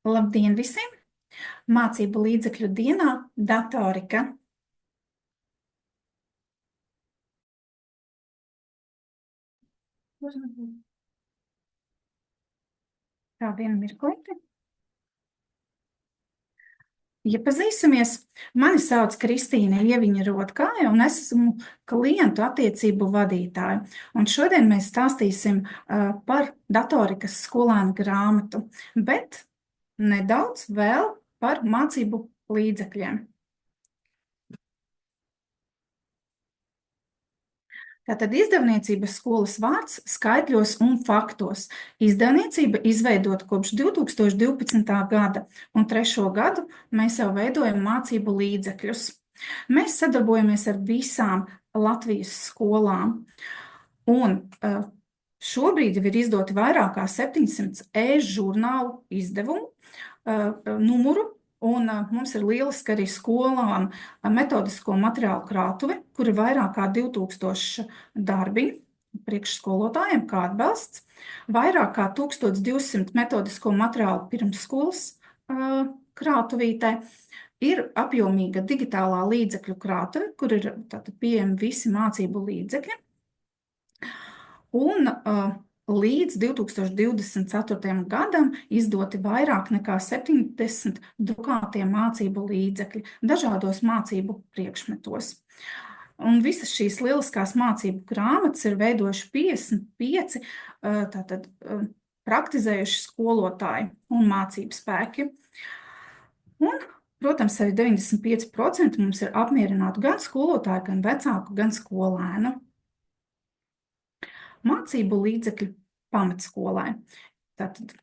Labdien visiem! Mācību līdzekļu dienā datorika. Tā vienu mirklīti. Iepazīsimies. Mani sauc Kristīne Ieviņa Rotkāja, un es esmu klientu attiecību vadītāja. Un šodien mēs stāstīsim par datorikas skolēnu grāmatu, bet nedaudz vēl par mācību līdzekļiem. Tātad izdevniecības skolas vārds skaitļos un faktos. Izdevniecība izveidota kopš 2012. gada, un 3. gadu mēs jau veidojam mācību līdzekļus. Mēs sadarbojamies ar visām Latvijas skolām, un šobrīd jau ir izdoti vairāk kā 700 e-žurnālu izdevumu numuru. Un mums ir lieliski arī skolām metodisko materiālu krātuve, kur ir vairāk kā 2000 darbiņu priekšskolotājiem kā atbalsts, vairāk kā 1200 metodisko materiālu pirmsskolas krātuvītē, ir apjomīga digitālā līdzekļu krātuve, kur ir tātad pieejami visi mācību līdzekļi. Un līdz 2024. gadam izdoti vairāk nekā 70 drukātie mācību līdzekļi dažādos mācību priekšmetos. Un visas šīs lieliskās mācību grāmatas ir veidojuši 55 praktizējuši skolotāji un mācību spēki. Un, protams, arī 95% mums ir apmierināti gan skolotāji, gan vecāku, gan skolēnu. Mācību līdzekļu pamatskolai. Tātad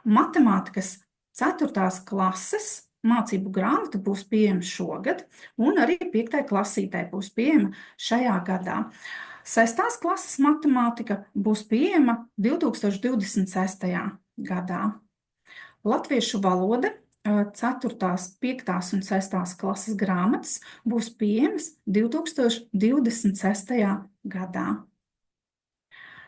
matemātikas 4. klases mācību grāmata būs pieejama šogad, un arī 5. klasītē būs pieejama šajā gadā. 6. klases matemātika būs pieejama 2026. gadā. Latviešu valoda 4., 5. un 6. klases grāmatas būs pieejamas 2026. gadā.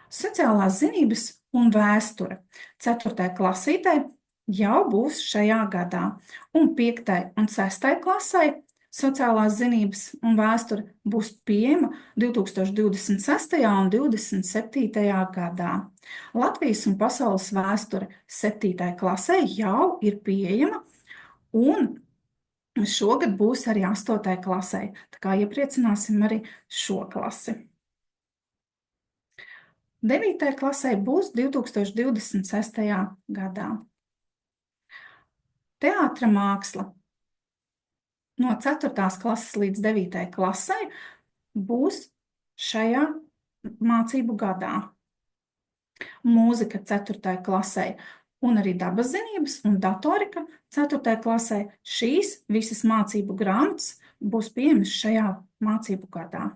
Sociālās zinības un vēsture 4. klasītē jau būs šajā gadā, un 5. un 6. klasē sociālās zinības un vēsture būs pieejama 2026. un 2027. gadā. Latvijas un pasaules vēsture 7. klasē jau ir pieejama, un šogad būs arī 8. klasē, tā kā iepriecināsim arī šo klasi. 9. klasē būs 2026. gadā. Teātra māksla no 4. klases līdz 9. klasē būs šajā mācību gadā. Mūzika 4. klasē un arī dabas zinības un datorika 4. klasē. Šīs visas mācību grāmatas būs pieejamas šajā mācību gadā.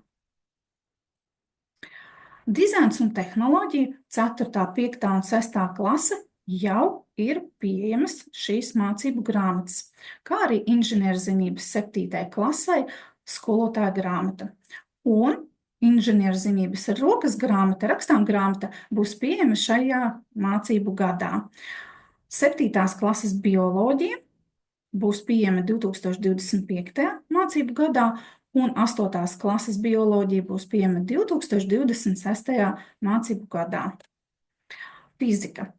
Dizains un tehnoloģija 4., 5. un 6. klase jau ir pieejamas šīs mācību grāmatas, kā arī inženierzinības 7. klasē skolotāja grāmata. Un inženierzinības rokas grāmata, rakstām grāmata būs pieejama šajā mācību gadā. 7. klases bioloģija būs pieejama 2025. mācību gadā, un 8. klases bioloģija būs pieejama 2026. mācību gadā. Fizika.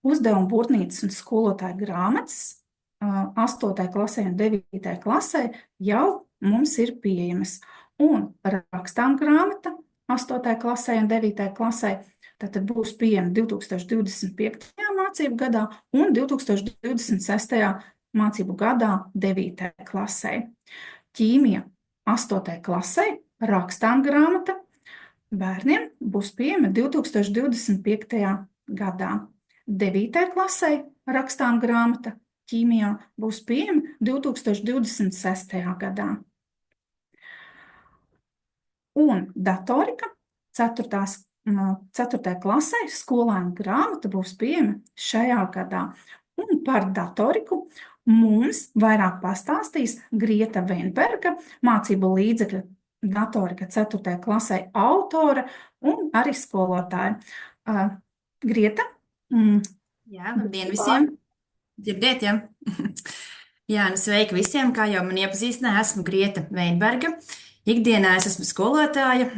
Uzdevuma būrnīcas un skolotāja grāmatas 8. klasē un 9. klasē jau mums ir pieejamas. Un rakstām grāmata 8. klasē un 9. klasē tātad būs pieejama 2025. mācību gadā un 2026. mācību gadā 9. klasē. Ķīmija 8. klasē rakstām grāmata bērniem būs pieejama 2025. gadā. 9. klasē rakstām grāmata ķīmijā būs pieejama 2026. gadā. Un datorika 4. klasē skolēnu grāmata būs pieejama šajā gadā. Un par datoriku mums vairāk pastāstīs Grieta Venberga, mācību līdzekļa datorika 4. klasē autore un arī skolotāja. Grieta, Jā, labdien visiem! Dzirdiet, ja? Jā, nu sveiki visiem! Kā jau man iepazīstināja, esmu Grieta Veinberga. Ikdienā es esmu skolotāja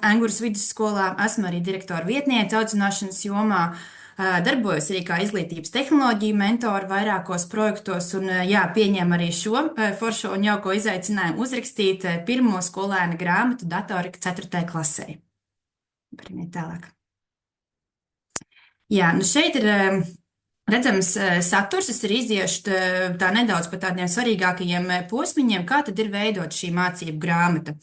Anguras vidusskolā, esmu arī direktora vietniece audzināšanas jomā, darbojos arī kā izglītības tehnoloģiju mentori vairākos projektos un, jā, pieņēmu arī šo foršo un jauko izaicinājumu uzrakstīt pirmo skolēna grāmatu datorika 4. klasē. Varam iet tālāk. Jā, nu šeit ir redzams saturs. Es arī iziešu tā nedaudz par tādiem svarīgākajiem posmiņiem, kā tad ir veidot šī mācību grāmata.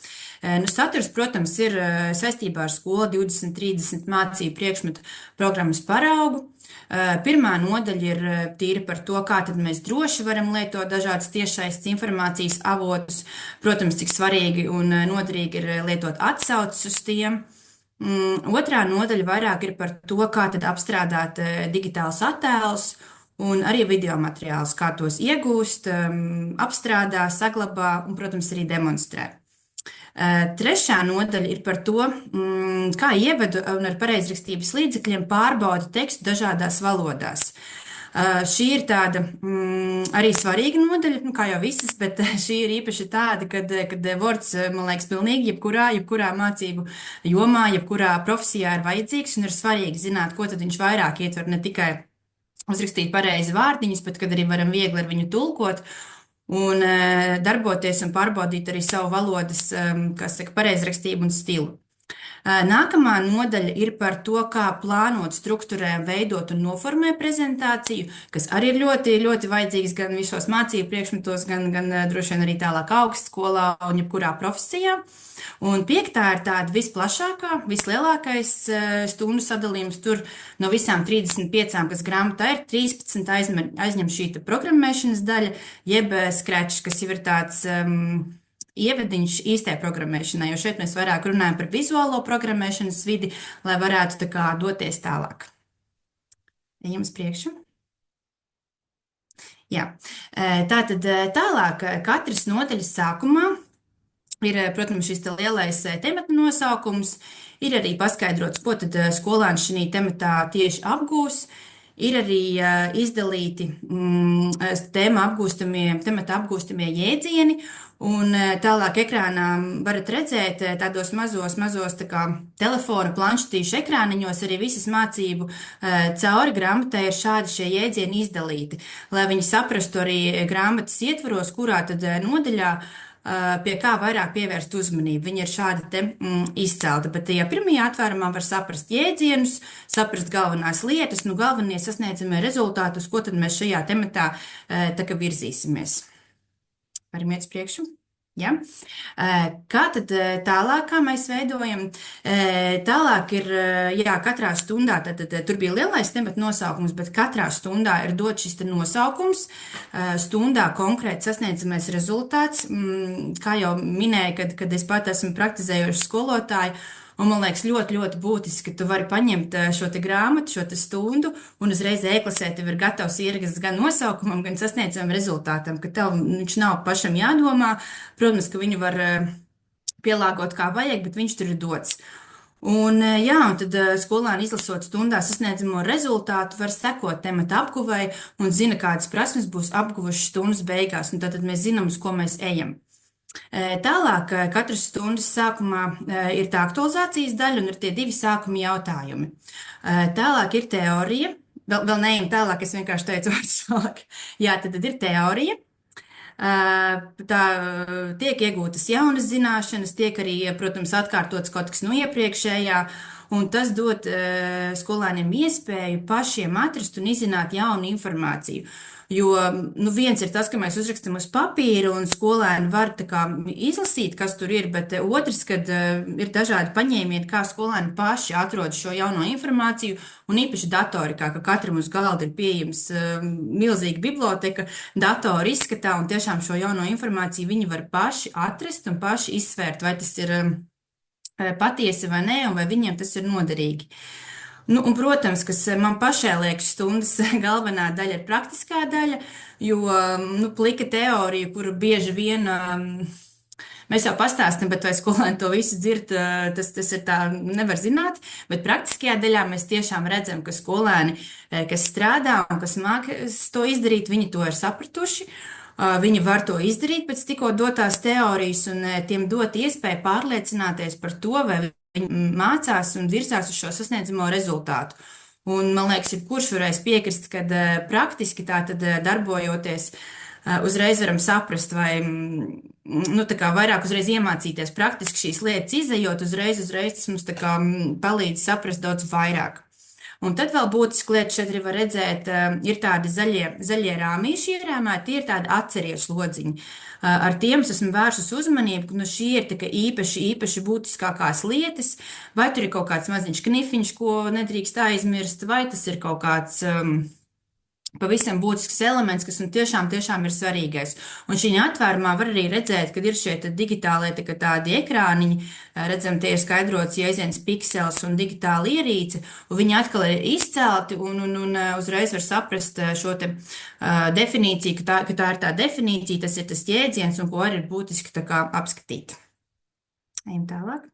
Nu, saturs, protams, ir saistībā ar skolu 2030 mācību priekšmetu programmas paraugu. Pirmā nodaļa ir tīri par to, kā tad mēs droši varam lietot dažādas tiešsaistes informācijas avotus. Protams, cik svarīgi un noderīgi ir lietot atsauces uz tiem. Otrā nodaļa vairāk ir par to, kā tad apstrādāt digitālus attēlus un arī video materiālus, kā tos iegūst, apstrādā, saglabā un, protams, arī demonstrē. Trešā nodaļa ir par to, kā ievadu un ar pareizrakstības līdzekļiem pārbauda tekstu dažādās valodās. Šī ir tāda arī svarīga nodaļa, nu, kā jau visas, bet šī ir īpaši tāda, kad Words, man liekas, pilnīgi jebkurā mācību jomā, jebkurā profesijā ir vajadzīgs un ir svarīgi zināt, ko tad viņš vairāk ietver, ne tikai uzrakstīt pareizi vārdiņus, bet kad arī varam viegli ar viņu tulkot un darboties un pārbaudīt arī savu valodas, kas saka, pareizrakstību un stilu. Nākamā nodaļa ir par to, kā plānot, strukturēt, veidot un noformēt prezentāciju, kas arī ir ļoti, ļoti vajadzīgs gan visos mācību priekšmetos, gan droši vien arī tālāk augstskolā un jebkurā profesijā. Un piektā ir tāda visplašākā, vislielākais stundu sadalījums. Tur no visām 35, kas grāmatā ir, 13 aizņem šī programmēšanas daļa, jeb Scratch, kas jau ir tāds ievadiņš īstajai programmēšanai, jo šeit mēs vairāk runājam par vizuālo programmēšanas vidi, lai varētu tā kā doties tālāk. Ejam uz priekšu. Jā, tātad tālāk katras nodaļas sākumā ir, protams, šis lielais temata nosaukums, ir arī paskaidrots, ko tad skolēns šī tematā tieši apgūs. Ir arī izdalīti temata apgūstamie jēdzieni, un tālāk ekrānā varat redzēt tādos mazos tā kā telefona planšetīšu ekrāniņos arī visas mācību cauri grāmatai ir šādi šie jēdzieni izdalīti, lai viņi saprastu arī grāmatas ietvaros, kurā tad nodaļā pie kā vairāk pievērst uzmanību. Viņi ir šādi te izcelti, bet ja pirmajā atvērumā var saprast jēdzienus, saprast galvenās lietas, nu galvenie sasniedzamie rezultāti, uz ko tad mēs šajā tematā tā kā virzīsimies. Varam iet uz priekšu? Ja? Kā tad tālāk, kā mēs veidojam? Tālāk ir, jā, katrā stundā, tad tur bija lielais temata nosaukums, bet katrā stundā ir dot šis te nosaukums, stundā konkrēti sasniedzamais rezultāts. Kā jau minēju, kad es pat esmu praktizējoša skolotāja, un man liekas ļoti, ļoti būtiski, ka tu vari paņemt šo te grāmatu, šo te stundu, un uzreiz e-klasē tev ir gatavs ieraksts gan nosaukumam, gan sasniedzamam rezultātam, ka tev viņš nav pašam jādomā. Protams, ka viņu var pielāgot kā vajag, bet viņš tur ir dots. Un, jā, un tad skolēni izlasot stundā sasniedzamo rezultātu var sekot temata apguvai un zina, kādas prasmes būs apguvuši stundas beigās, un tad mēs zinām, uz ko mēs ejam. Tālāk, katras stundas sākumā ir tā aktualizācijas daļa un ir tie divi sākuma jautājumi. Tālāk ir teorija. Vēl neejam tālāk, es vienkārši teicu vārds tālāk. Jā, tad ir teorija. Tā tiek iegūtas jaunas zināšanas, tiek arī, protams, atkārtots kaut kas no iepriekšējā, un tas dod skolēniem iespēju pašiem atrast un izzināt jaunu informāciju. Jo nu, viens ir tas, ka mēs uzrakstam uz papīra un skolēni var tā kā izlasīt, kas tur ir, bet otrs, kad ir dažādi paņēmieni, kā skolēni paši atrod šo jauno informāciju, un īpaši datorikā, ka katram uz galda ir pieejams milzīga biblioteka, datora izskatā, un tiešām šo jauno informāciju viņi var paši atrast un paši izsvērt, vai tas ir patiesi vai nē, un vai viņiem tas ir noderīgi. Nu, un, protams, kas man pašai liekas stundas galvenā daļa ir praktiskā daļa, jo nu, plika teorija, kuru bieži vien Mēs jau pastāstam, bet vai skolēni to visu dzird, tas ir tā, nevar zināt. Bet praktiskajā daļā mēs tiešām redzam, ka skolēni, kas strādā un kas mākas to izdarīt, viņi to ir sapratuši. Viņi var to izdarīt pēc tikko dotās teorijas, un tiem dot iespēju pārliecināties par to, vai viņi mācās un virzās uz šo sasniedzamo rezultātu. Un, man liekas, jebkurš varēs piekrist, ka praktiski tā tad darbojoties, uzreiz varam saprast, vai nu, tā kā vairāk uzreiz iemācīties praktiski šīs lietas izējot, uzreiz tas mums tā kā palīdz saprast daudz vairāk. Un tad vēl būtiski lieta šeit arī var redzēt, ir tādi zaļie rāmīši ierēmēti, tie ir tādi atceries lodziņi. Ar tiem es esmu vērsus uzmanību, ka nu, šī ir tā kā īpaši būtiskākās lietas, vai tur ir kaut kāds maziņš knifiņš, ko nedrīkst aizmirst, vai tas ir kaut kāds pavisam būtisks elements, kas nu tiešām ir svarīgais. Un šī atvērumā var arī redzēt, ka ir šie digitālie tādi ekrāniņi, redzam, tie ir skaidrots jēdziens piksels un digitāla ierīce, un viņi atkal ir izcelti un uzreiz var saprast šo te definīciju, ka tā ir tā definīcija, tas ir tas jēdziens, un ko arī ir būtiski tā kā apskatīt. Ejam tālāk.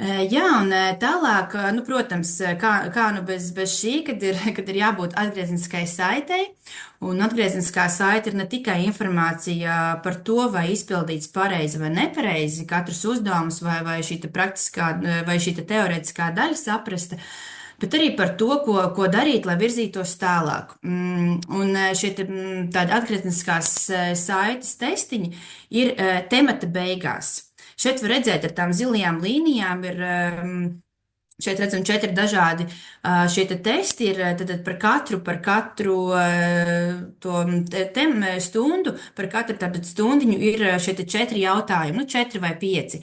Jā, un tālāk, nu, protams, kā nu bez šī, kad ir jābūt atgriezeniskai saitei, un atgriezeniskā saite ir ne tikai informācija par to, vai izpildīts pareizi vai nepareizi, katrs uzdevums vai šī praktiskā vai šī teorētiskā daļa saprasta, bet arī par to, ko darīt, lai virzītos tālāk. Un šie tādi atgriezeniskās saites testiņi ir temata beigās. Šeit var redzēt, ar tām zilajām līnijām ir, šeit redzam, 4 dažādi šie testi ir tad par katru to stundu, par katru tādu stundiņu ir šie 4 jautājumi, nu 4 vai 5.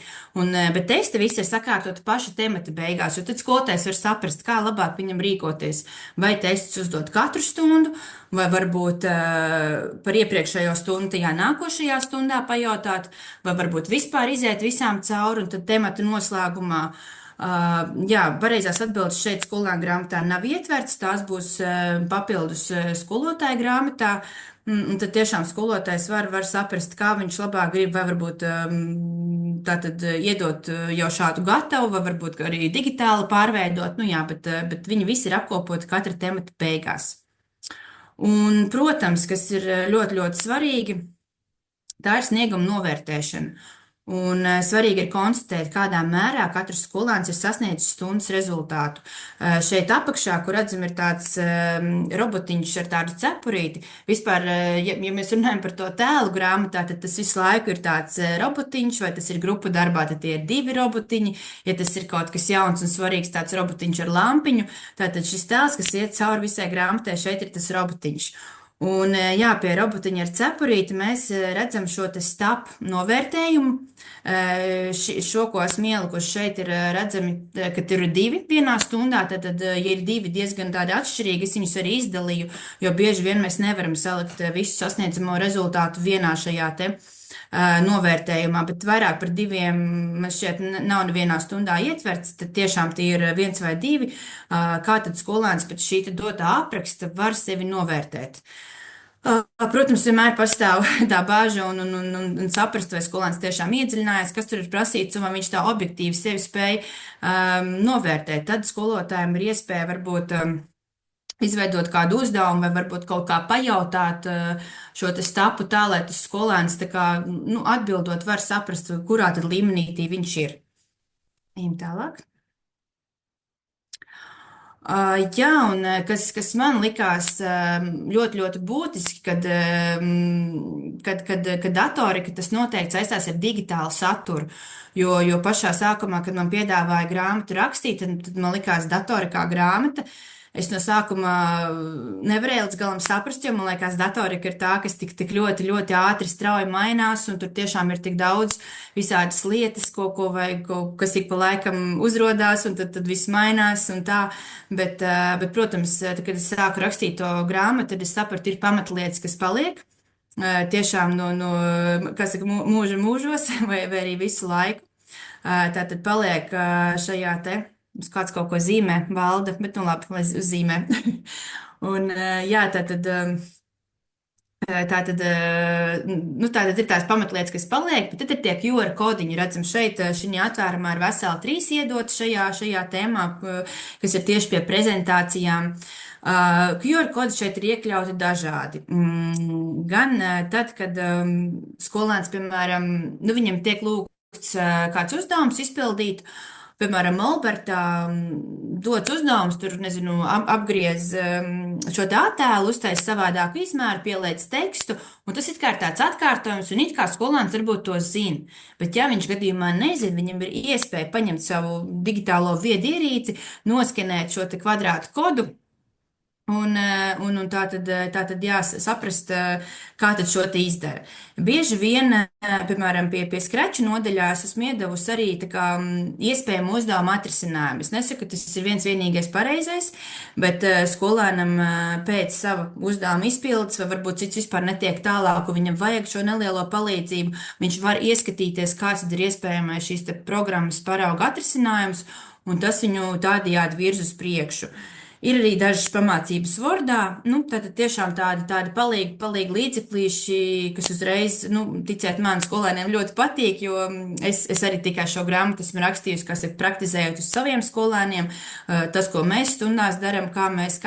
Bet testi visi ir sakārtoti paša temata beigās, jo tad skolotājs var saprast, kā labāk viņam rīkoties. Vai tests uzdot katru stundu, vai varbūt par iepriekšējo stundu tajā nākošajā stundā pajautāt, vai varbūt vispār iziet visām cauri un tad temata noslēgumā. Jā, pareizās atbildes šeit skolēnu grāmatā nav ietverts, tās būs papildus skolotāja grāmatā. Un tad tiešām skolotājs var saprast, kā viņš labāk grib, vai varbūt tātad iedot jau šādu gatavu, vai varbūt arī digitāli pārveidot. Nu jā, bet viņi visi ir apkopoti katra temata beigās. Un, protams, kas ir ļoti svarīgi, tā ir snieguma novērtēšana. Un svarīgi ir konstatēt, kādā mērā katrs skolēns ir sasniedzis stundas rezultātu. Šeit apakšā, kur redzam, ir tāds robotiņš ar tādu cepurīti. Vispār, ja mēs runājam par to tēlu grāmatā, tad tas visu laiku ir tāds robotiņš, vai tas ir grupu darbā, tad tie ir 2 robotiņi. Ja tas ir kaut kas jauns un svarīgs, tāds robotiņš ar lampiņu, tātad šis tēls, kas iet cauri visai grāmatai, šeit ir tas robotiņš. Un, jā, pie robotiņa ar cepurīti mēs redzam šo te STAP novērtējumu. Šo, ko esmu ielikuši šeit, ir redzami, ka ir 2 vienā stundā. Tad, ja ir 2 diezgan tādi atšķirīgi, es viņus arī izdalīju, jo bieži vien mēs nevaram salikt visu sasniedzamo rezultātu vienā šajā te novērtējumā, bet vairāk par 2 man šķiet nav nevienā stundā ietverts, tad tiešām tie ir 1 vai 2. Kā tad skolēns pēc šī dotā apraksta var sevi novērtēt? Protams, vienmēr pastāv tā bāža un saprast, vai skolēns tiešām iedziļinājās, kas tur ir prasīts, un vai viņš tā objektīvi sevi spēja novērtēt. Tad skolotājiem ir iespēja varbūt izveidot kādu uzdevumu vai varbūt kaut kā pajautāt šo te stapu tā, lai tas skolēns tā kā, nu, atbildot var saprast, kurā tad līmenī viņš ir. Ejam tālāk. Jā, un kas man likās ļoti būtiski, kad datorika tas noteikti saistās ar digitālu saturu, jo pašā sākumā, kad man piedāvāja grāmatu rakstīt, tad man likās datorikā grāmata. Es no sākuma nevarēju līdz galam saprast, jo man liekas, datorika ir tā, kas tik ļoti ātri, strauji mainās, un tur tiešām ir tik daudz visādas lietas, kas ik pa laikam uzrodās, un tad viss mainās un tā. Bet, protams, kad es sāku rakstīt to grāmatu, tad es sapratu, ir pamatlietas, kas paliek. Tiešām no kā saka, mūža mūžos vai arī visu laiku. Tātad paliek šajā te. Kāds kaut ko zīmē, valda, bet nu labi, lai uzzīmē. Un jā, tātad Tātad, tātad ir tās pamatlietas, kas paliek, bet tad ir tie QR kodiņi. Redzam, šeit šī atvērumā ir veseli 3 iedot šajā tēmā, kas ir tieši pie prezentācijām. QR kodi šeit ir iekļauti dažādi. Gan tad, kad skolēns, piemēram, viņam tiek lūgts kāds uzdevums izpildīt, piemēram, Molbertā dots uzdevums, tur, nezinu, apgriez šo te attēlu, uztais savādāku izmēru, pieliec tekstu, un tas it kā ir tāds atkārtojums, un it kā skolēns varbūt to zina. Bet, ja viņš gadījumā nezina, viņam ir iespēja paņemt savu digitālo viedierīci, noskenēt šo te kvadrātu kodu, un tā tad jāsaprast, kā tad šo te izdara. Bieži vien, piemēram, pie Scratch nodaļā es esmu iedevusi arī tā kā iespējamu uzdevumu atrisinājumu. Es nesaku, ka tas ir viens vienīgais pareizais, bet skolēnam pēc sava uzdevuma izpildes, vai varbūt cits vispār netiek tālāk, un viņam vajag šo nelielo palīdzību, viņš var ieskatīties, kāds tad ir iespējamais šīs te programmas parauga atrisinājums, un tas viņu tādējādi virz uz priekšu. Ir arī dažas pamācības Wordā, tātad tiešām tādi palīgi līdzeklīši, kas uzreiz, ticiet man, skolēniem ļoti patīk, jo es arī tikai šo grāmatu esmu rakstījusi, kas ir praktizējot uz saviem skolēniem, tas, ko mēs stundās daram, kā mēs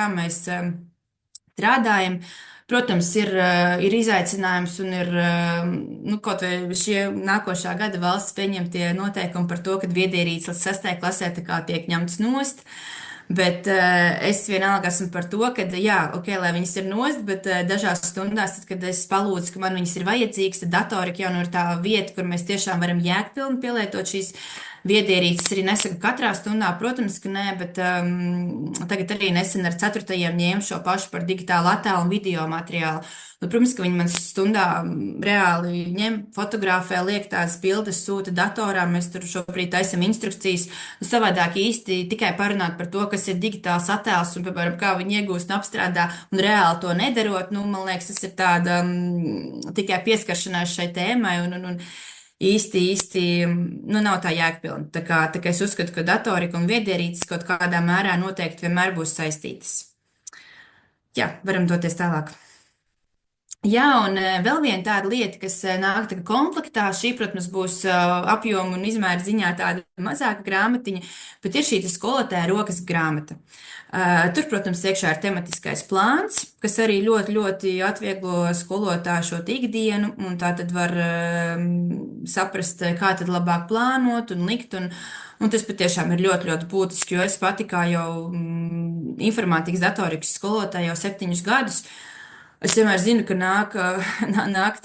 strādājam. Protams, ir izaicinājums un ir kaut vai šie nākošā gada valsts pieņemtie noteikumi par to, ka viedierīces līdz 6. klasē tā kā tiek ņemts nost. Bet es vienalga esmu par to, ka, lai viņas ir nost, bet dažās stundās, tad, kad es palūdzu, ka man viņas ir vajadzīgas, tad datorika jau ir tā vieta, kur mēs tiešām varam jēgpilni pielietot šīs viedierīces. Arī nesaku katrā stundā, protams, ka nē, bet tagad arī nesen ar 4. ņēmu šo pašu par digitālu attēlu un video materiālu. Protams, ka viņi man stundā reāli ņem, fotografē, liek tās bildes, sūta datorā. Mēs tur šobrīd taisam instrukcijas. Savādāk īsti tikai parunāt par to, kas ir digitāls attēls un, piemēram, kā viņi iegūst un apstrādā un reāli to nedarot. Man liekas, tas ir tāda tikai pieskaršanās šai tēmai un īsti nav tā jēgpilna. Tā kā es uzskatu, ka datorika un viedierīces kaut kādā mērā noteikti vienmēr būs saistītas. Jā, varam doties tālāk. Jā, un vēl viena tāda lieta, kas nāk tā kā komplektā, šī, protams, būs apjoma un izmēra ziņā tāda mazāka grāmatiņa, bet ir šī skolotāja rokas grāmata. Tur, protams, iekšā ir tematiskais plāns, kas arī ļoti, ļoti atvieglo skolotāju šo ikdienu, un tā tad var saprast, kā tad labāk plānot un likt, un tas patiešām ir ļoti, ļoti būtiski, jo es pati kā jau informātikas datorikas skolotāja jau 7 gadus. Es vienmēr zinu, ka nāk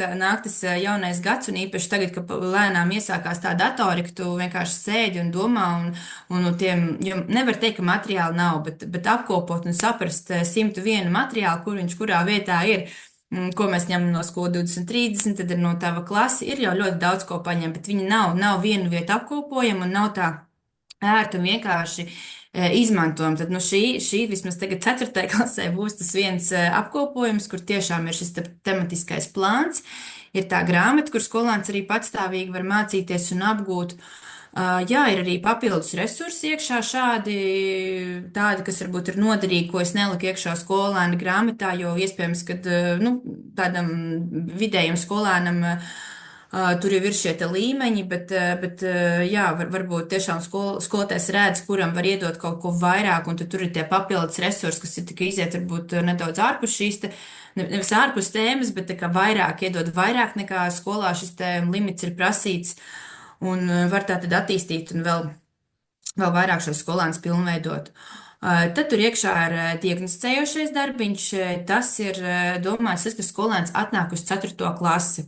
tas jaunais gads, un īpaši tagad, kad lēnām iesākās tā datorika, tu vienkārši sēdi un domā, un tiem, jo nevar teikt, ka materiāli nav, bet apkopot un saprast 101 materiālu, kur viņš kurā vietā ir, ko mēs ņemam no skola 2030, tad ir no tava klasi, ir jau ļoti daudz ko paņemt, bet viņi nav vienu vietu apkopojama un nav tā ērti un vienkārši izmantojam. Tad šī vismaz tagad 4. klasē būs tas viens apkopojums, kur tiešām ir šis tematiskais plāns. Ir tā grāmata, kur skolēns arī patstāvīgi var mācīties un apgūt. Jā, ir arī papildus resursi iekšā tādi, kas varbūt ir noderīgi, ko es neliku iekšā skolēna grāmatā, jo iespējams, ka tādam vidējam skolēnam tur jau ir šie līmeņi, bet jā, varbūt tiešām skolotājs redz, kuram var iedot kaut ko vairāk, un tur ir tie papildus resursi, kas ir tikai iziet varbūt nedaudz ārpus šīs, nevis ārpus tēmas, bet tā kā vairāk iedod vairāk nekā skolā šis limits ir prasīts, un var tā tad attīstīt un vēl vairāk šos skolēnus pilnveidot. Tad tur iekšā ir diagnosticējošais darbiņš, tas ir domāts, ka skolēns atnāk uz 4. klasi.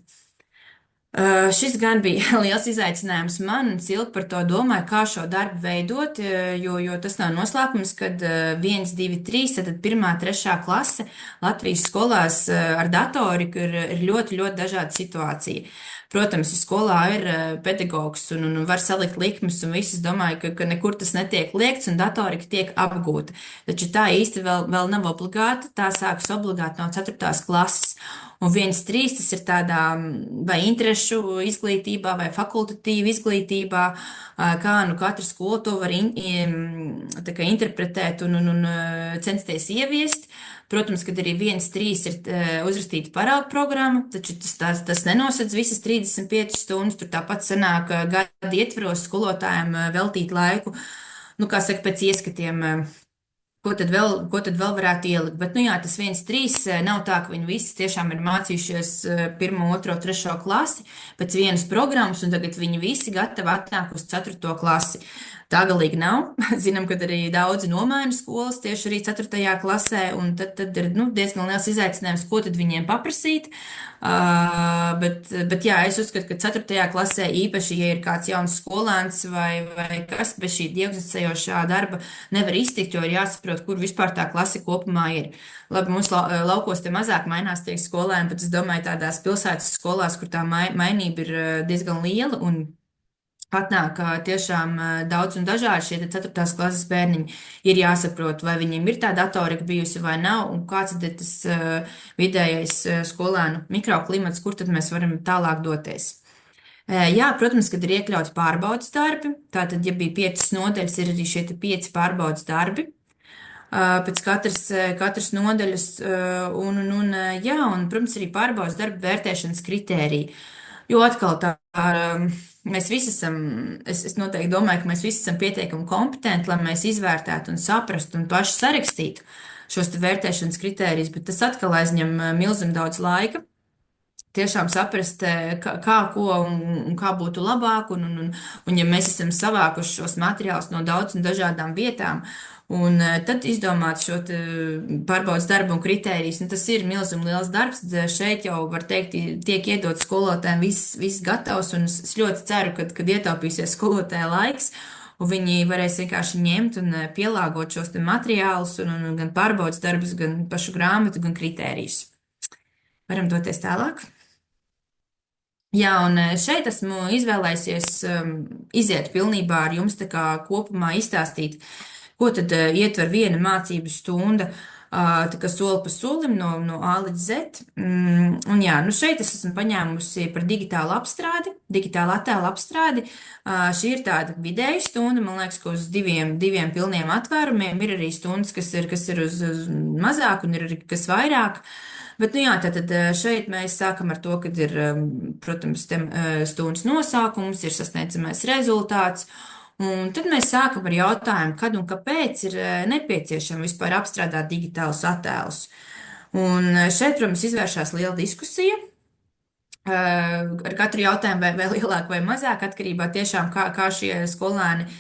Šis gan bija liels izaicinājums man, un ilgi par to domāju, kā šo darbu veidot, jo tas nav noslēpums, kad 1, 2, 3, tad 1, 3 klase Latvijas skolās ar datoriku ir ļoti, ļoti dažāda situācija. Protams, ja skolā ir pedagogs un var salikt likmes, un visi domāju, ka nekur tas netiek liekts, un datorika tiek apgūta. Taču tā īsti vēl nav obligāta, tā sākas obligāti no 4. klases. Un 1.3 tas ir tādā vai interešu izglītībā, vai fakultatīva izglītībā, kā katra skola to var interpretēt un censties ieviest. Protams, kad arī 1-3 ir uzrakstīta parauga programma, taču tas nenosedz visas 35 stundas. Tur tāpat sanāk gada ietvaros skolotājiem veltīt laiku, nu, kā saka, pēc ieskatiem. Ko tad vēl varētu ielikt? Bet, nu jā, tas 1-3 nav tā, ka viņi visi tiešām ir mācījušies 1, 2, 3 klasi pēc vienas programmas, un tagad viņi visi gatavi atnāk uz 4. klasi. Tā galīgi nav. Zinām, ka arī daudzi nomaina skolas tieši arī 4. klasē, un tad ir nu, diezgan liels izaicinājums, ko tad viņiem paprasīt. Bet jā, es uzskatu, ka 4. klasē īpaši, ja ir kāds jauns skolēns vai kas bez šī diagnosticējošā darba nevar iztikt, jo ir jāsaprot, kur vispār tā klase kopumā ir. Labi, mums laukos te mazāk mainās tie skolēni, bet es domāju tādās pilsētas skolās, kur tā mainība ir diezgan liela un atnāk tiešām daudz un dažādi šie 4. klases bērniņi, ir jāsaprot, vai viņiem ir tā datorika bijusi vai nav, un kāds ir tas vidējais skolēnu mikroklimats, kur tad mēs varam tālāk doties. Jā, protams, kad ir iekļauti pārbaudas darbi, tātad, ja bija 5 nodaļas, ir arī šie 5 pārbaudas darbi pēc katras nodaļas, jā, un, protams, arī pārbaudas darba vērtēšanas kritērija. Jo atkal mēs visi esam, es noteikti domāju, ka mēs visi esam pietiekami kompetenti, lai mēs izvērtētu un saprastu un paši sarakstītu šos te vērtēšanas kritērijus, bet tas atkal aizņem milzīgi daudz laika. Tiešām saprast, kā, ko un kā būtu labāk, un ja mēs esam savākuši šos materiālus no daudz un dažādām vietām, un tad izdomāt šo pārbaudas darbu un kritērijus, tas ir milzīgi liels darbs. Šeit jau, var teikt, tiek iedot skolotājiem viss gatavs, un es ļoti ceru, kad ietaupīsies skolotāja laiks, un viņi varēs vienkārši ņemt un pielāgot šos te materiālus, un gan pārbaudas darbus, gan pašu grāmatu, gan kritērijus. Varam doties tālāk. Jā, un šeit esmu izvēlējusies iziet pilnībā ar jums tā kā kopumā izstāstīt, ko tad ietver viena mācību stunda, tā kā soli pa solim no A līdz Z. Un jā, nu šeit es esmu paņēmusi par digitālu apstrādi, digitālu attēlu apstrādi. Šī ir tāda vidēja stunda, man liekas, ka uz diviem pilniem atvērumiem ir arī stundas, kas ir uz mazāk un ir arī kas vairāk. Bet, nu jā, tātad šeit mēs sākam ar to, kad ir, protams, stundas nosaukums, ir sasniedzamais rezultāts, un tad mēs sākam ar jautājumu, kad un kāpēc ir nepieciešama vispār apstrādāt digitālus attēlus. Un šeit, protams, izvēršās liela diskusija. Ar katru jautājumu vai lielāk vai mazāk, atkarībā tiešām kā šie skolēni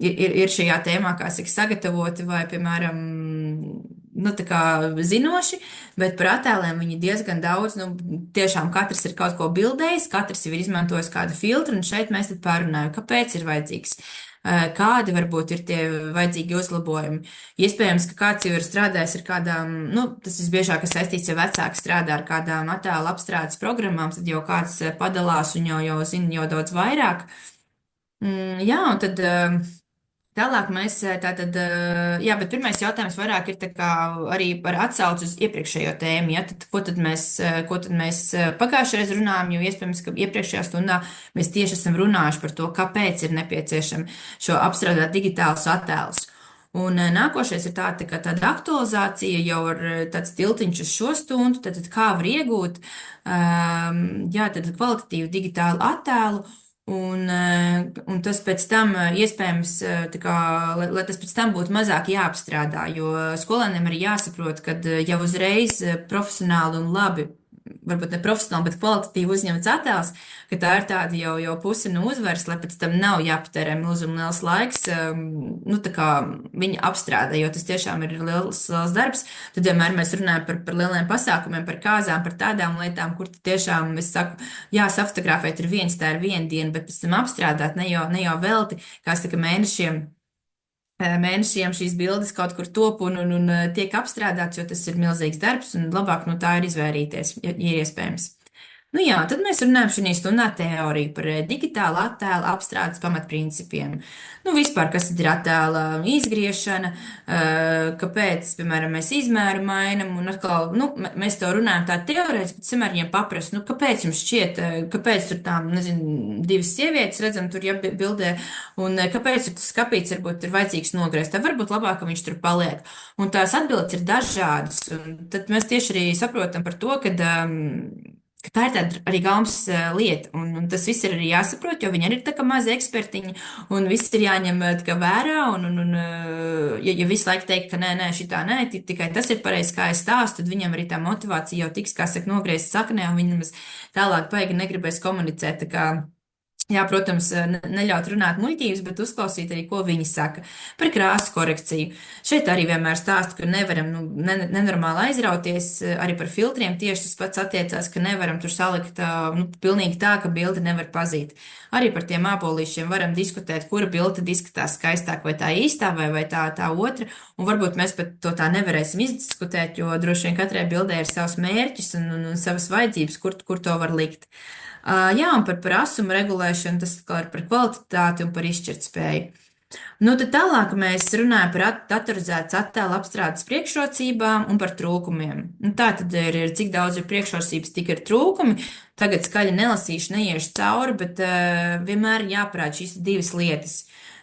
ir šajā tēmā, kā saka, sagatavoti vai, piemēram, nu, tā kā zinoši, bet par attēliem viņi diezgan daudz, nu, tiešām katrs ir kaut ko bildējis, katrs jau ir izmantojis kādu filtru, un šeit mēs tad pārunājam, kāpēc ir vajadzīgs, kādi varbūt ir tie vajadzīgi uzlabojumi. Iespējams, ka kāds jau ir strādājis ar kādām, nu, tas visbiežāk ir saistīts, ja vecāki strādā ar kādām attēlu apstrādes programmām, tad jau kāds padalās un jau zina jau daudz vairāk. Jā, un tad tālāk mēs tātad, jā, bet pirmais jautājums vairāk ir tā kā arī par atsauci uz iepriekšējo tēmu, ja, tad ko tad mēs pagājušajā runājām, jo iespējams, ka iepriekšējā stundā mēs tieši esam runājuši par to, kāpēc ir nepieciešama šo apstrādāt digitālus attēlus. Un nākošais ir tāda aktualizācija jau ar tāds tiltiņš uz šo stundu, tad kā var iegūt, jā, tad kvalitatīvu digitālu attēlu. Un tas pēc tam iespējams, tā kā, lai tas pēc tam būtu mazāk jāapstrādā, jo skolēniem arī jāsaprot, ka jau uzreiz profesionāli un labi, varbūt ne profesionāli, bet kvalitatīvi uzņemts attēls, ka tā ir tāda jau puse no uzvaras, lai pēc tam nav jāpatērē milzīgi liels laiks, nu, tā kā viņa apstrādā, jo tas tiešām ir liels darbs. Tad vienmēr mēs runājam par lieliem pasākumiem, par kāzām, par tādām lietām, kur tiešām, es saku, jā, safotografēt ir tā ir viena diena, bet pēc tam apstrādāt ne jau velti, kā saka, mēnešiem šīs bildes kaut kur top un tiek apstrādāts, jo tas ir milzīgs darbs un labāk no tā ir izvairīties, ja ir iespējams. Nu jā, tad mēs runājam šajā stundā teoriju par digitālu attēlu apstrādes pamatprincipiem. Nu, vispār, kas ir attēla izgriešana, kāpēc, piemēram, mēs izmēru mainam, un atkal, nu, mēs to runājam tā teorētiski, bet samēr viņiem paprast, nu, kāpēc jums šķiet, kāpēc tur tām, nezinu, divas sievietes redzam tur, ja bildē, un kāpēc tur tas skapīts varbūt ir vajadzīgs nogriezt, tad varbūt labāk, ka viņš tur paliek. Un tās atbildes ir dažādas, un tad mēs tieši arī saprotam par to, ka tā ir tāda arī gaumas lieta, un tas viss ir arī jāsaprot, jo viņi arī ir tā kā mazi ekspertiņi, un viss ir jāņem tā kā vērā, ja visu laiku teikt, ka nē, šitā nē, tikai tas ir pareizi, kā es stāstu, tad viņam arī tā motivācija jau tiks, kā saka, nogriezt saknē, un viņam tālāk paigi negribēs komunicēt, tā kā. Jā, protams, neļaut runāt muļķības, bet uzklausīt arī, ko viņi saka par krāsu korekciju. Šeit arī vienmēr stāstu, ka nevaram nenormāli aizrauties arī par filtriem. Tieši tas pats attiecās, ka nevaram tur salikt pilnīgi tā, ka bildi nevar pazīt. Arī par tiem ābolīšiem varam diskutēt, kura bilde tad izskatās skaistāk, vai tā īstā, vai tā otra. Un varbūt mēs pat to tā nevarēsim izdiskutēt, jo droši vien katrai bildē ir savs mērķis un savas vajadzības, kur to var likt. Jā, un par asumu regulēšanu, tas ir par kvalitāti un par izšķirtspēju. Nu, tad tālāk mēs runājam par datorizētas attēlu apstrādes priekšrocībām un par trūkumiem. Nu, tā tad ir, cik daudz ir priekšrocības, tik ir trūkumi. Tagad skaļi nelasīšu, neiešu cauri, bet vienmēr jāprāt šīs divas lietas.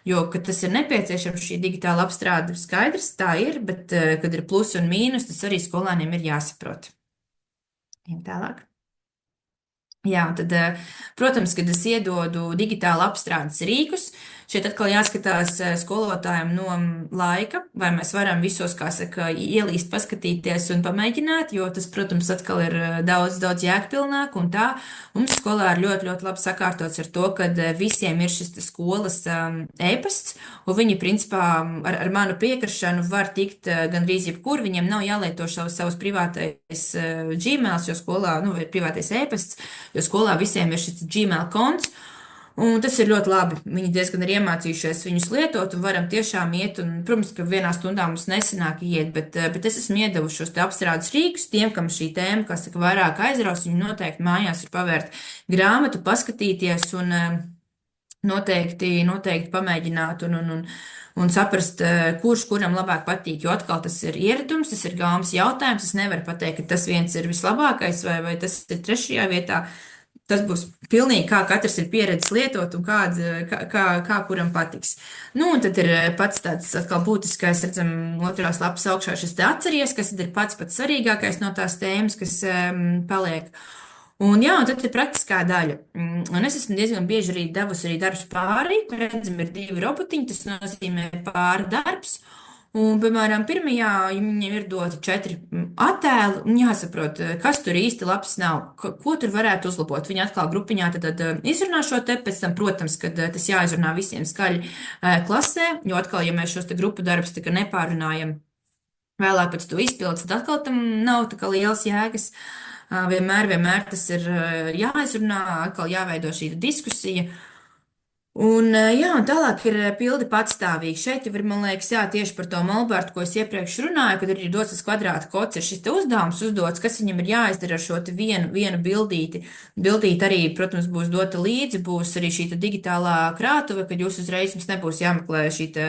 Jo, kad tas ir nepieciešams, šī digitāla apstrāde skaidrs, tā ir, bet kad ir plus un mīnus, tas arī skolāniem ir jāsaprot. Ejam tālāk. Jā, tad, protams, kad es iedodu digitāli apstrādes rīkus, šeit atkal jāskatās skolotājiem no laika, vai mēs varam visos, kā saka, ielīst, paskatīties un pamēģināt, jo tas, protams, atkal ir daudz jēgpilnāk, un tā mums skolā ir ļoti labi sakārtots ar to, ka visiem ir šis skolas e-pasts, un viņi, principā, ar manu piekrišanu var tikt gandrīz jebkur, viņiem nav jālieto savus privātais Gmails, jo skolā, nu, vai privātais e-pasts, jo skolā visiem ir šis Gmail konts, un tas ir ļoti labi. Viņi diezgan ir iemācījušies viņus lietot, un varam tiešām iet, un, protams, ka vienā stundā mums nesanāk iet, bet es esmu iedevuši šos te apstrādes rīkus tiem, kam šī tēma, kas saka, vairāk aizraus, viņi noteikti mājās ir pavērt grāmatu, paskatīties, un noteikti pamēģināt, un saprast, kurš kuram labāk patīk, jo atkal tas ir ieradums, tas ir gaumas jautājums, es nevaru pateikt, ka tas viens ir vislabākais vai tas ir trešajā vietā. Tas būs pilnīgi kā katrs ir pieredzis lietot un kā kuram patiks. Nu, un tad ir pats tāds atkal būtiskais, redzam, otrās lapas augšā šis te atceries, kas ir pats svarīgākais no tās tēmas, kas paliek. Un jā, un tad ir praktiskā daļa. Un es esmu diezgan bieži arī devusi arī darbus pāri. Redzam, ir 2 robotiņi, tas nozīmē pāri darbs. Un, piemēram, pirmajā viņiem ir doti 4 attēli, un jāsaprot, kas tur īsti labs nav, ko tur varētu uzlabot. Viņi atkal grupiņā tad izrunā šo te, pēc tam, protams, kad tas jāizrunā visiem skaļi klasē, jo atkal, ja mēs šos te grupu darbus tā kā nepārunājam, vēlāk pēc to izpildes, tad atkal tam nav tā kā liels jēgas. Vienmēr tas ir jāizrunā, atkal jāveido šī diskusija. Un, jā, un tālāk ir pildi patstāvīgi. Šeit jau ir, man liekas, jā, tieši par to molbārtu, ko es iepriekš runāju, kad ir dots tas kvadrāta kods, ir šis te uzdevums uzdots, kas viņam ir jāizdara ar šo te vienu bildīti. Bildīti arī, protams, būs dota līdzi, būs arī šī te digitālā krātuve, kad jūs uzreiz jums nebūs jāmeklē šī te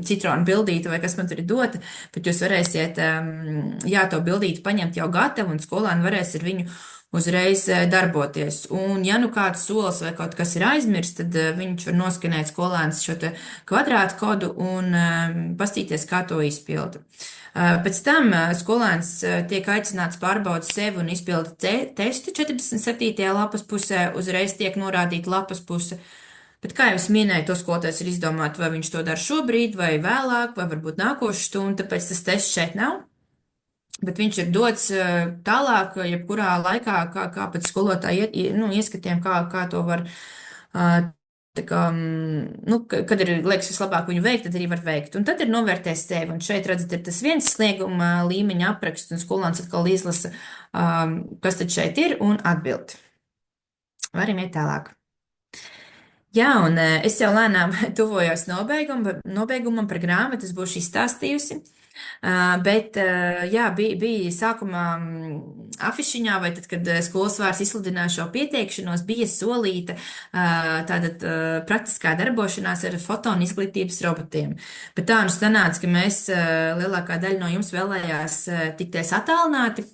citrona bildīte vai kas man tur ir dota, bet jūs varēsiet, jā, to bildīti paņemt jau gatavu un skolēni varēs ar viņu uzreiz darboties. Un, ja nu kāds solis vai kaut kas ir aizmirsts, tad viņš var noskanēt skolēns šo te kvadrātu kodu un pastīties, kā to izpildu. Pēc tam skolēns tiek aicināts pārbaudīt sevi un izpildīt testu 47. lapas pusē, uzreiz tiek norādīta lapas puse. Bet, kā jau es minēju, to skolotājs ir izdomāt, vai viņš to dara šobrīd, vai vēlāk, vai varbūt nākošu stundu, tāpēc tas tests šeit nav. Bet viņš ir dots tālāk, jebkurā laikā, kā pēc skolotāja ieskatiem, kā to var, tā kā, kad ir, liekas, vislabāk viņu veikt, tad arī var veikt. Un tad ir novērtēs sevi, un šeit, redzat, ir tas viens snieguma līmeņa apraksts, un skolāns atkal izlasa, kas tad šeit ir, un atbild. Varam iet tālāk. Jā, un es jau lēnām tuvojos nobeigumam par grāmatu, es būšu izstāstījusi. Bet, jā, bija sākumā afišiņā, vai tad, kad skolas vārds izsludināja šo pieteikšanos, bija solīta tāda praktiskā darbošanās ar fotonu izglītības robotiem. Bet tā nu sanāca, ka mēs lielākā daļa no jums vēlējās tikties attālināti.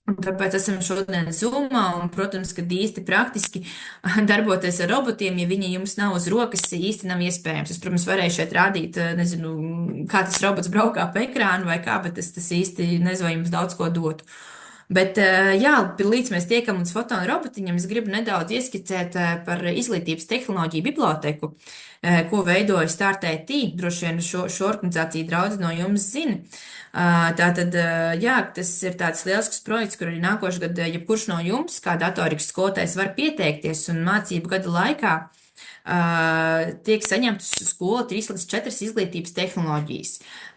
Un tāpēc esam šodien Zoomā, un, protams, ka īsti praktiski darboties ar robotiem, ja viņi jums nav uz rokas, īsti nav iespējams. Es, protams, varēju šeit rādīt, nezinu, kā tas robots braukā pa ekrānu vai kā, bet tas īsti nezinu, vai jums daudz ko dotu. Bet, jā, līdz mēs tiekam līdz fotonu robotiņam, es gribu nedaudz ieskicēt par izglītības tehnoloģiju biblioteku, ko veidoja StartIT. Droši vien šo organizāciju daudz no jums zina. Tātad, jā, tas ir tāds lielisks projekts, kur arī nākošais gads, jebkurš no jums, kā datorikas skolotājs, var pieteikties un mācību gada laikā tiek saņemtas uz skolu 3 līdz 4 izglītības tehnoloģijas.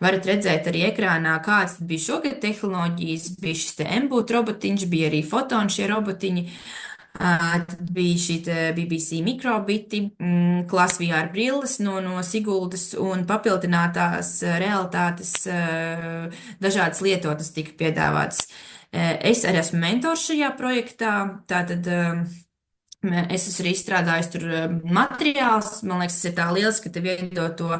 Varat redzēt arī ekrānā, kādas bija šogad tehnoloģijas. Bija šis te M-Boot robotiņš, bija arī fotoni šie robotiņi. Tad bija šī BBC mikrobiti, Class VR brilles no Siguldas un papildinātās realitātes dažādas lietotnes tika piedāvātas. Es arī esmu mentors šajā projektā, tātad es esmu arī izstrādājis tur materiālus. Man liekas, tas ir tā lieliski, ka tev iedod to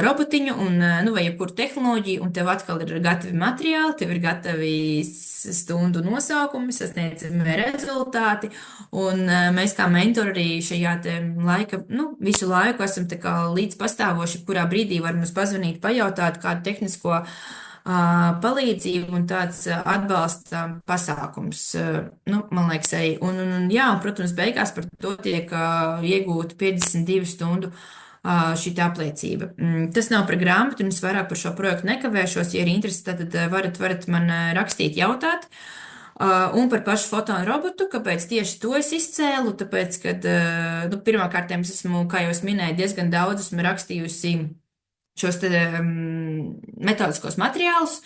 robotiņu un, nu, vai jebkuru tehnoloģiju, un tev atkal ir gatavi materiāli, tev ir gatavi stundu nosaukumi, sasniedzami rezultāti, un mēs kā mentori arī šajā te laika, nu, visu laiku esam tā kā līdz pastāvoši, kurā brīdī var mums pazvanīt, pajautāt kādu tehnisko palīdzību un tāds atbalsta pasākums, nu, man liekas, arī. Un jā, un, protams, beigās par to tiek iegūta 52 stundu šī apliecība. Tas nav par grāmatu, un es vairāk par šo projektu nekavēšos. Ja ir interesi, tad varat man rakstīt, jautāt. Un par pašu fotonu robotu, kāpēc tieši to es izcēlu, tāpēc, kad, nu, pirmkārt, es esmu, kā jau es minēju, diezgan daudz esmu rakstījusi šos te metodiskos materiālus.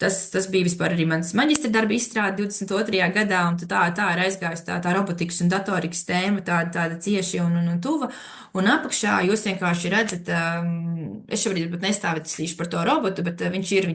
Tas bija vispār arī mans maģistra darba izstrāde 22. gadā, un tā ir aizgājusi tā robotikas un datorikas tēma, tāda cieši un tuva. Un apakšā jūs vienkārši redzat, es šobrīd pat nestāvētīšu par to robotu, bet viņš ir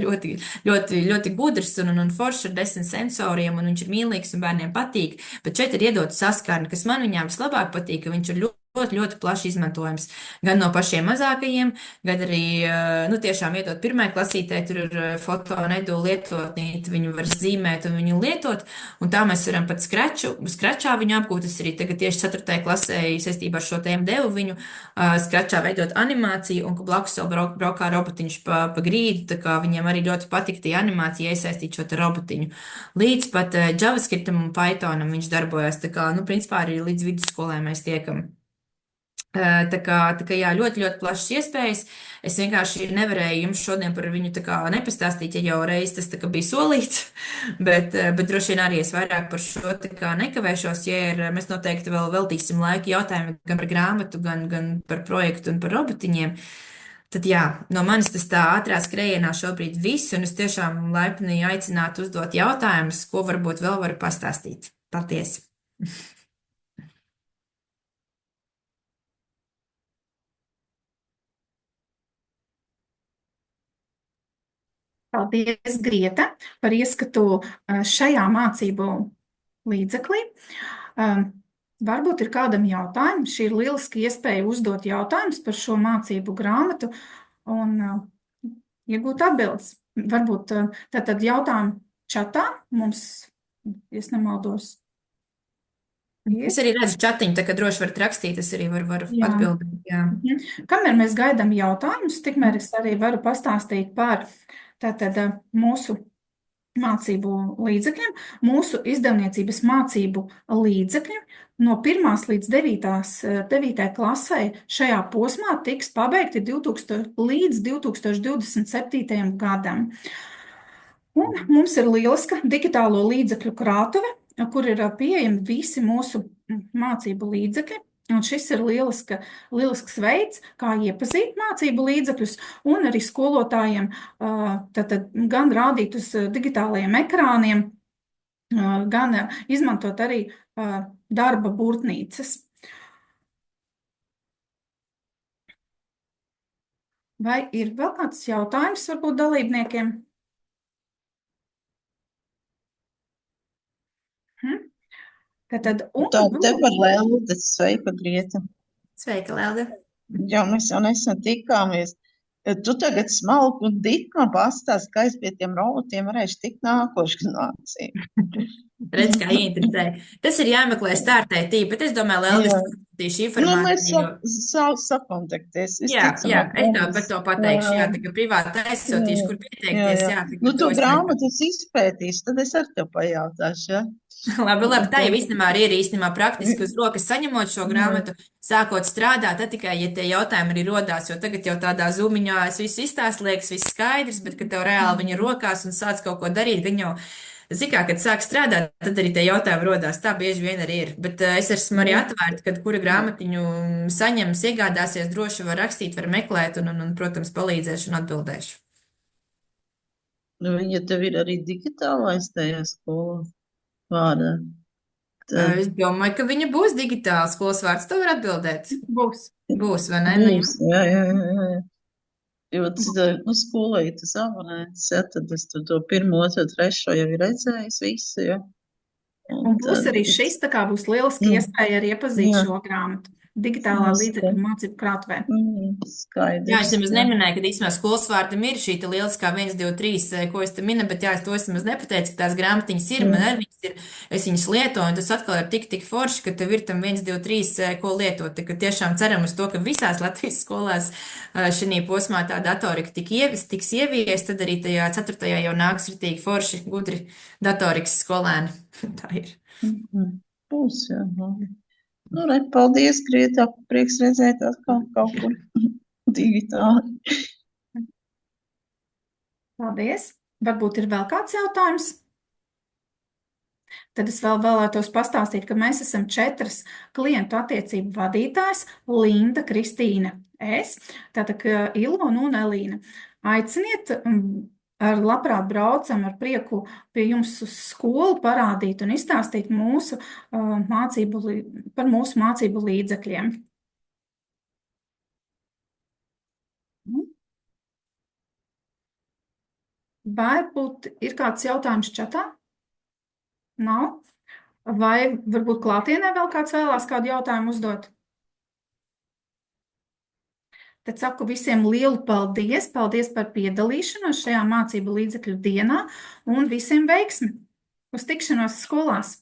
ļoti, ļoti, ļoti gudrs un foršs ar 10 sensoriem, un viņš ir mīlīgs un bērniem patīk. Bet šeit ir iedota saskarne, kas man viņām vislabāk patīk, ka viņš ir ļoti, ļoti plaši izmantojams. Gan no pašiem mazākajiem, gan arī, nu, tiešām iedot pirmai klasītē, tur ir fotonu edu lietotnīti, viņu var zīmēt un viņu lietot, un tā mēs varam pat skračā viņu apgūt. Es arī tagad tieši 4. klasē saistībā ar šo tēmu devu viņu skračā veidot animāciju, un ka blakus vēl braukā robotiņš pa grīdu, tā kā viņiem arī ļoti patika tie animācija iesaistīt šo te robotiņu. Līdz pat JavaScriptam un Pythonam viņš darbojas, tā kā, nu, principā arī līdz vidusskolē mēs tiekam. Tā kā jā, ļoti, ļoti plašas iespējas. Es vienkārši nevarēju jums šodien par viņu tā kā nepastāstīt, ja jau reiz tas tā kā bija solīts, bet droši vien arī es vairāk par šo tā kā nekavēšos, ja mēs noteikti vēl veltīsim laiku jautājumiem gan par grāmatu, gan par projektu un par robotiņiem. Tad jā, no manis tas tā ātrā skrējienā šobrīd viss, un es tiešām laipni aicinātu uzdot jautājumus, ko varbūt vēl varu pastāstīt. Paldies! Paldies, Grieta, par ieskatu šajā mācību līdzeklī. Varbūt ir kādam jautājums. Šī ir lieliska iespēja uzdot jautājumus par šo mācību grāmatu un iegūt atbildes. Varbūt tātad jautājumu čatā mums, ja es nemaldos. Es arī redzu čatiņu, tā kā droši varat rakstīt, es arī varu atbildēt. Jā. Kamēr mēs gaidām jautājumus, tikmēr es arī varu pastāstīt par tātad mūsu mācību līdzekļiem. Mūsu izdevniecības mācību līdzekļi no 1. līdz 9. klasē šajā posmā tiks pabeigti līdz 2027. gadam. Un mums ir lieliska digitālo līdzekļu krātuve, kur ir pieejami visi mūsu mācību līdzekļi. Un šis ir lielisks veids, kā iepazīt mācību līdzekļus un arī skolotājiem tātad gan rādīt uz digitālajiem ekrāniem, gan izmantot arī darba burtnīcas. Vai ir vēl kāds jautājums varbūt dalībniekiem? Tātad, un Tā te vēl par Lelde. Sveika, Grieta. Sveika, Lelde! Jā, mēs jau nesen tikāmies. Tu tagad smalku un dikti man pastāsti, kā es pie tiem robotiem varēšu tikt nākošu nāciju. Redz, kā ieinteresē. Tas ir jāmeklē startētī, bet es domāju, Lelde, Jā. es sūtīšu Nu, mēs informāciju. sakontaktēs. Jā, Visticamāk, es tev par to pateikšu. Jā, jā, tā kā privāti aizsūtīšu, kur jā, pieteikties. jā. Jā, tā Nu, kā tu to es tev. grāmatu izpētīsi, tad es ar tev pajautāšu, ja? Labi, labi, tā jau īstenībā arī ir īstenībā praktiski uz rokas saņemot šo Jā. grāmatu, sākot strādāt, tad tikai, ja tie jautājumi arī rodās, jo tagad jau tādā zumiņā es visu izstāstu, liekas, viss skaidrs, bet, kad tev reāli viņa rokās un sāc kaut ko darīt, viņa jau, zikā, kad sāk strādāt, tad arī tie jautājumi rodās. Tā bieži vien arī ir. Bet es esmu arī atvērta, kad kura grāmatiņu saņems, iegādāsies, droši var rakstīt, var meklēt un protams, palīdzēšu un atbildēšu. Nu, viņa tev ir arī digitālais tajā skolā vārdā. Tad Es domāju, ka viņa būs digitāla skolas vārds. Tu vari atbildēt. būs. Būs, vai ne? Nu, jā. būs, jā. Jo skolai tas abonents, ja, tad es tur to 1, 2, 3 jau ir redzējis visu, ja. Un būs arī šis, tā kā būs lieliski iespēja arī iepazīt Jā. šo grāmatu digitālā līdzekļu mācību krātuvē. Skaidrs. Jā, es nemaz neminēju, ka īstenībā skolas vārtam ir šī lieliskā 1, 2, 3, ko es te minu, bet jā, es to nemaz nepateicu, ka tās grāmatiņas ir, man arī viņas ir, es viņas lietoju, un tas atkal ir tik forši, ka tev ir tam 1, 2, 3, ko lietot. Tā, ka tiešām ceram uz to, ka visās Latvijas skolās šī posmā tā datorika tiks ieviest, tad arī tajā 4. jau nāks ritīgi forši, gudri datorikas skolēni. Tā ir. Būs, jā. Nu, re, paldies, Grieta. Prieks redzēt atkal kaut kur digitāli. Paldies! Varbūt ir vēl kāds jautājums? Tad es vēl vēlētos pastāstīt, ka mēs esam 4 klientu attiecību vadītājs - Linda, Kristīna, es, tātad Ilona un Elīna. Aiciniet, ar labprāt braucam ar prieku pie jums uz skolu parādīt un izstāstīt par mūsu mācību līdzekļiem. Varbūt ir kāds jautājums čatā? Nav? Vai varbūt klātienē vēl kāds vēlās kādu jautājumu uzdot? Tad saku visiem lielu paldies, paldies par piedalīšanos šajā mācību līdzekļu dienā un visiem veiksmi! Uz tikšanos skolās!